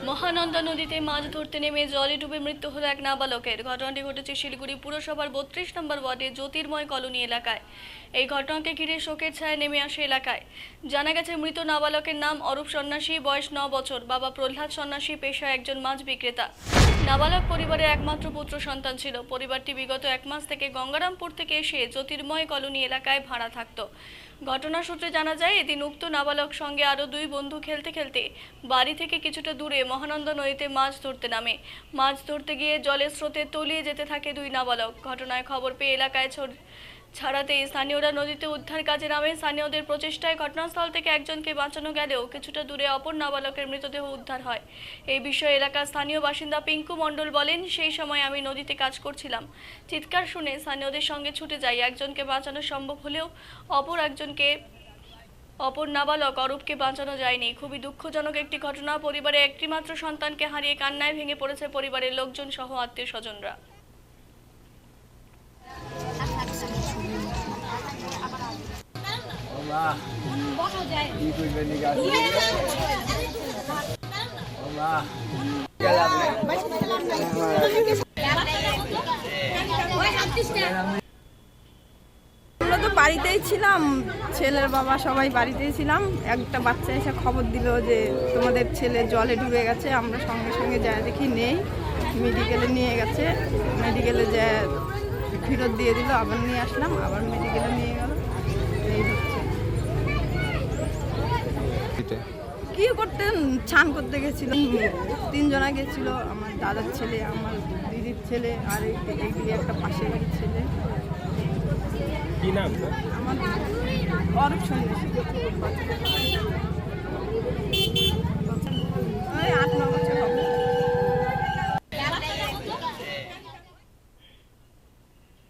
মহানন্দা নদীতে মাছ ধরতে নেমে জলে ডুবে মৃত্যু হলো এক নাবালকের। ঘটনাটি ঘটেছে শিলিগুড়ি পুরসভার ৩২ নম্বর ওয়ার্ডে জ্যোতির্ময় কলোনি এলাকায়। এই ঘটনাকে ঘিরে শোকের ছায়া নেমে আসে এলাকায়। জানা গেছে মৃত নাবালকের নাম অরূপ সন্ন্যাসী, বয়স ৯ বছর। বাবা প্রহ্লাদ সন্ন্যাসী পেশায় একজন মাছ বিক্রেতা। নাবালক পরিবারের একমাত্র পুত্র সন্তান ছিল। পরিবারটি বিগত ১ মাস থেকে গঙ্গারামপুর থেকে এসে জ্যোতির্ময় কলোনি এলাকায় ভাড়া থাকত। ঘটনা সূত্রে জানা যায়, এদিন উক্ত নাবালক সঙ্গে আরও ২ বন্ধু খেলতে খেলতে বাড়ি থেকে কিছুটা দূরে মহানন্দা নদীতে মাছ ধরতে নামে। মাছ ধরতে গিয়ে জলের স্রোতে তলিয়ে যেতে থাকে ২ নাবালক। ঘটনায় খবর পেয়ে এলাকায় ছাড়াতে স্থানীয়রা নদীতে উদ্ধার কাজে নামে। স্থানীয়দের প্রচেষ্টায় ঘটনাস্থল থেকে একজনকে বাঁচানো গেলেও কিছুটা দূরে অপর নাবালকের মৃতদেহ উদ্ধার হয়। এই বিষয়ে এলাকার স্থানীয় বাসিন্দা পিঙ্কু মণ্ডল বলেন, সেই সময় আমি নদীতে কাজ করছিলাম। চিৎকার শুনে স্থানীয়দের সঙ্গে ছুটে যাই। একজনকে বাঁচানো সম্ভব হলেও অপর নাবালক অরূপকে বাঁচানো যায়নি। খুবই দুঃখজনক একটি ঘটনা। পরিবারে একটি মাত্র সন্তানকে হারিয়ে কান্নায় ভেঙে পড়েছে পরিবারের লোকজন সহ আত্মীয় স্বজনরা। আমরা তো বাড়িতেই ছিলাম, ছেলের বাবা সবাই বাড়িতেই ছিলাম। একটা বাচ্চা এসে খবর দিল যে তোমাদের ছেলে জলে ডুবে গেছে। আমরা সঙ্গে সঙ্গে যা দেখি নেই, মেডিকেলে নিয়ে গেছে। মেডিকেলে যা ফেরত দিয়ে দিল, আবার নিয়ে আসলাম, আবার মেডিকেলে নিয়ে গেল। এই হচ্ছে কি করতে, স্নান করতে গেছিল। ৩ জনা গেছিল, আমার দাদার ছেলে, আমার দিদির ছেলে, আর এই একটা পাশের বাড়ির ছেলে। কি নাম? আমার অরূপ সন্ন্যাসী।